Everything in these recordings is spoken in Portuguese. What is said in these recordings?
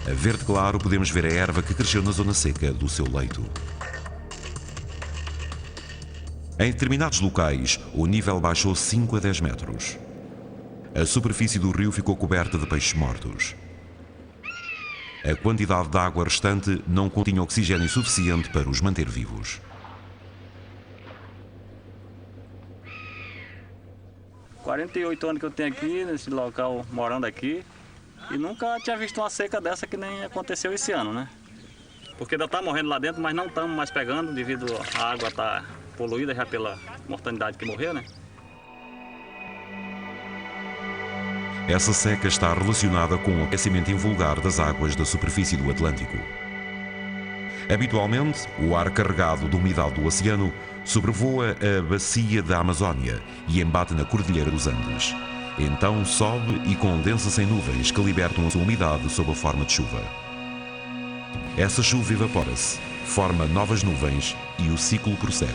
A verde claro podemos ver a erva que cresceu na zona seca do seu leito. Em determinados locais, o nível baixou 5 a 10 metros. A superfície do rio ficou coberta de peixes mortos. A quantidade de água restante não continha oxigênio suficiente para os manter vivos. Há 48 anos que eu tenho aqui, nesse local, morando aqui, e nunca tinha visto uma seca dessa que nem aconteceu esse ano, né? Porque ainda está morrendo lá dentro, mas não estamos mais pegando devido à água estar poluída já pela mortandade que morreu, né? Essa seca está relacionada com o aquecimento invulgar das águas da superfície do Atlântico. Habitualmente, o ar carregado de umidade do oceano sobrevoa a bacia da Amazónia e embate na Cordilheira dos Andes. Então sobe e condensa-se em nuvens que libertam a sua umidade sob a forma de chuva. Essa chuva evapora-se, forma novas nuvens e o ciclo prossegue.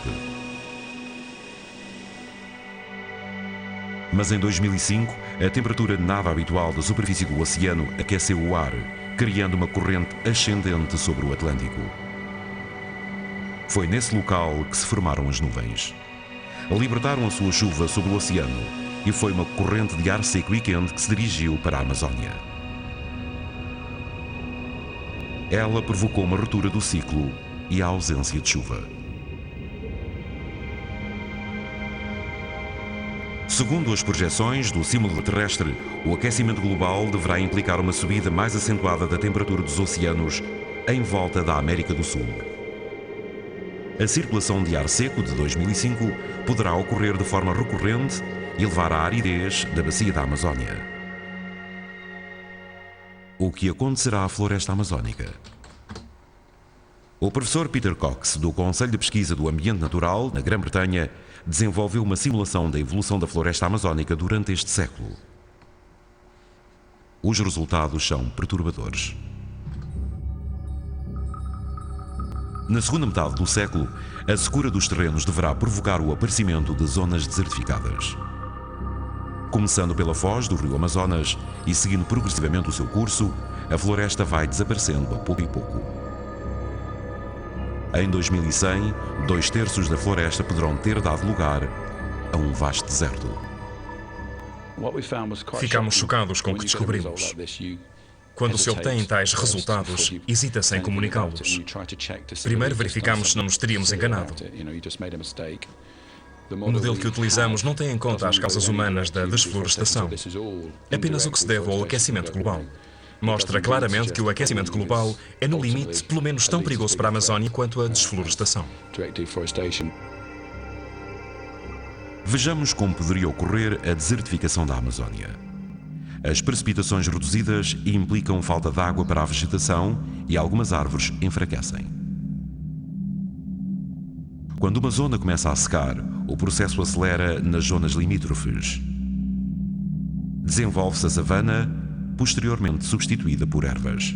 Mas em 2005, a temperatura nada habitual da superfície do oceano aqueceu o ar, criando uma corrente ascendente sobre o Atlântico. Foi nesse local que se formaram as nuvens. Libertaram a sua chuva sobre o oceano e foi uma corrente de ar seco e quente que se dirigiu para a Amazónia. Ela provocou uma ruptura do ciclo e a ausência de chuva. Segundo as projeções do símbolo terrestre, o aquecimento global deverá implicar uma subida mais acentuada da temperatura dos oceanos em volta da América do Sul. A circulação de ar seco de 2005 poderá ocorrer de forma recorrente e levar à aridez da bacia da Amazónia. O que acontecerá à floresta amazónica? O professor Peter Cox, do Conselho de Pesquisa do Ambiente Natural, na Grã-Bretanha, desenvolveu uma simulação da evolução da floresta amazónica durante este século. Os resultados são perturbadores. Na segunda metade do século, a secura dos terrenos deverá provocar o aparecimento de zonas desertificadas. Começando pela foz do rio Amazonas e seguindo progressivamente o seu curso, a floresta vai desaparecendo a pouco e pouco. Em 2100, 2/3 da floresta poderão ter dado lugar a um vasto deserto. Ficámos chocados com o que descobrimos. Quando se obtêm tais resultados, hesita-se em comunicá-los. Primeiro verificamos se não nos teríamos enganado. O modelo que utilizamos não tem em conta as causas humanas da desflorestação, apenas o que se deve ao aquecimento global. Mostra claramente que o aquecimento global é, no limite, pelo menos tão perigoso para a Amazónia quanto a desflorestação. Vejamos como poderia ocorrer a desertificação da Amazónia. As precipitações reduzidas implicam falta de água para a vegetação e algumas árvores enfraquecem. Quando uma zona começa a secar, o processo acelera nas zonas limítrofes. Desenvolve-se a savana, posteriormente substituída por ervas.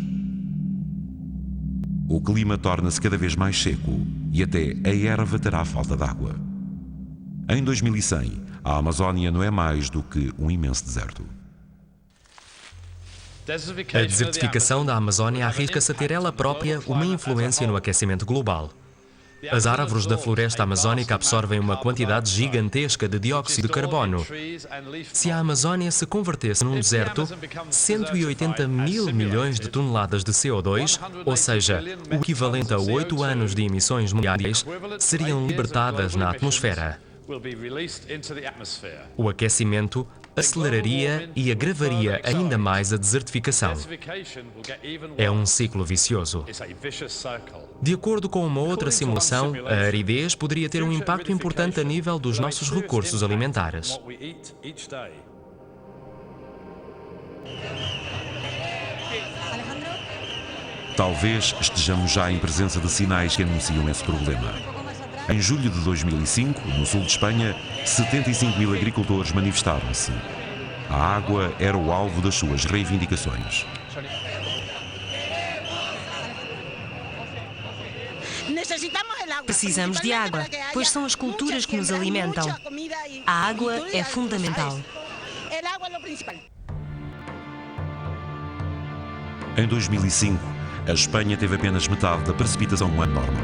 O clima torna-se cada vez mais seco e até a erva terá falta de água. Em 2100, a Amazónia não é mais do que um imenso deserto. A desertificação da Amazónia arrisca-se a ter ela própria uma influência no aquecimento global. As árvores da floresta amazónica absorvem uma quantidade gigantesca de dióxido de carbono. Se a Amazónia se convertesse num deserto, 180 mil milhões de toneladas de CO2, ou seja, o equivalente a 8 anos de emissões mundiais, seriam libertadas na atmosfera. O aquecimento aceleraria e agravaria ainda mais a desertificação. É um ciclo vicioso. De acordo com uma outra simulação, a aridez poderia ter um impacto importante a nível dos nossos recursos alimentares. Talvez estejamos já em presença de sinais que anunciam esse problema. Em julho de 2005, no sul de Espanha, 75 mil agricultores manifestaram-se. A água era o alvo das suas reivindicações. Precisamos de água, pois são as culturas que nos alimentam. A água é fundamental. Em 2005, a Espanha teve apenas metade da precipitação no ano normal.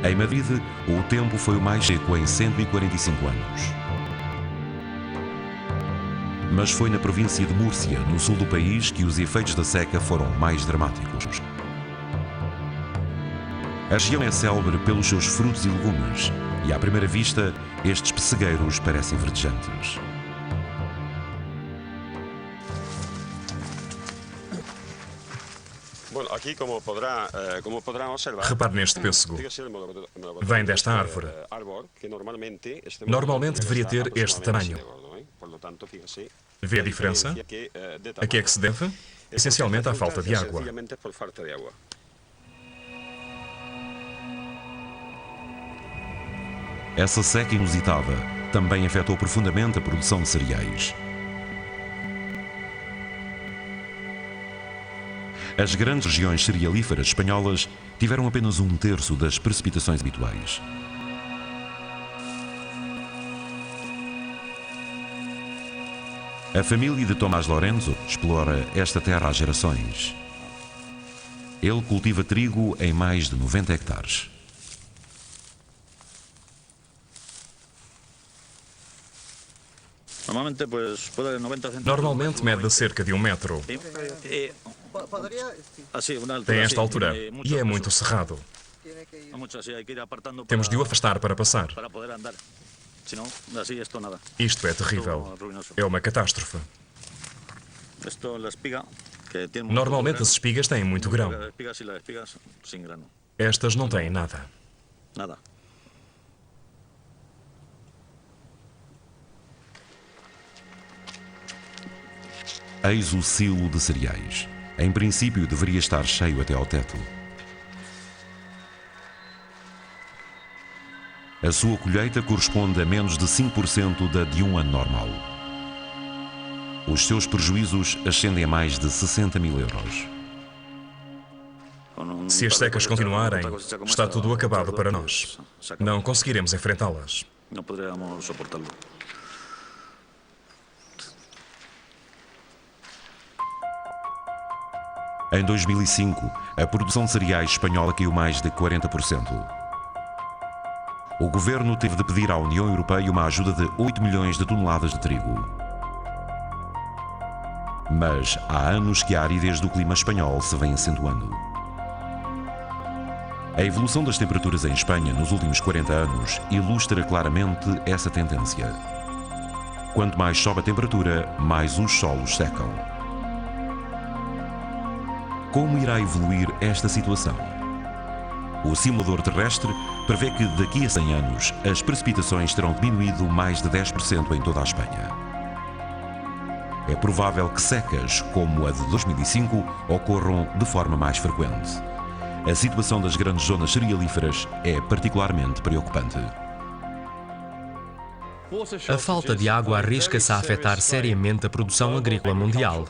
Em Madrid, o tempo foi o mais seco em 145 anos. Mas foi na província de Múrcia, no sul do país, que os efeitos da seca foram mais dramáticos. A região é célebre pelos seus frutos e legumes, e à primeira vista, estes pessegueiros parecem verdejantes. Repare neste pêssego. Vem desta árvore. Normalmente deveria ter este tamanho. Vê a diferença? A que é que se deve? Essencialmente à falta de água. Essa seca inusitada também afetou profundamente a produção de cereais. As grandes regiões cerealíferas espanholas tiveram apenas 1/3 das precipitações habituais. A família de Tomás Lorenzo explora esta terra há gerações. Ele cultiva trigo em mais de 90 hectares. Normalmente mede cerca de 1 metro. Tem esta altura e é muito cerrado. Temos de o afastar para passar. Isto é terrível. É uma catástrofe. Normalmente as espigas têm muito grão. Estas não têm nada. Eis o silo de cereais. Em princípio, deveria estar cheio até ao teto. A sua colheita corresponde a menos de 5% da de um ano normal. Os seus prejuízos ascendem a mais de 60 mil euros. Se as secas continuarem, está tudo acabado para nós. Não conseguiremos enfrentá-las. Em 2005, a produção de cereais espanhola caiu mais de 40%. O governo teve de pedir à União Europeia uma ajuda de 8 milhões de toneladas de trigo. Mas há anos que a aridez do clima espanhol se vem acentuando. A evolução das temperaturas em Espanha nos últimos 40 anos ilustra claramente essa tendência. Quanto mais sobe a temperatura, mais os solos secam. Como irá evoluir esta situação? O simulador terrestre prevê que daqui a 100 anos as precipitações terão diminuído mais de 10% em toda a Espanha. É provável que secas, como a de 2005, ocorram de forma mais frequente. A situação das grandes zonas cerealíferas é particularmente preocupante. A falta de água arrisca-se a afetar seriamente a produção agrícola mundial.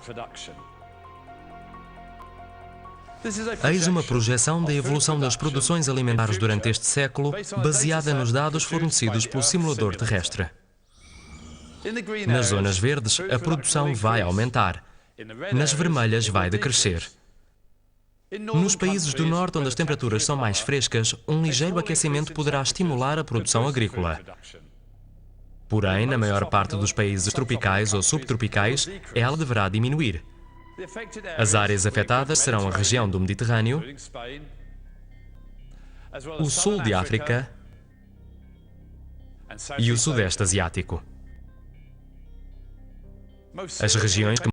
Eis uma projeção da evolução das produções alimentares durante este século, baseada nos dados fornecidos pelo simulador terrestre. Nas zonas verdes, a produção vai aumentar. Nas vermelhas, vai decrescer. Nos países do norte, onde as temperaturas são mais frescas, um ligeiro aquecimento poderá estimular a produção agrícola. Porém, na maior parte dos países tropicais ou subtropicais, ela deverá diminuir. As áreas afetadas serão a região do Mediterrâneo, o sul de África e o sudeste asiático. As regiões que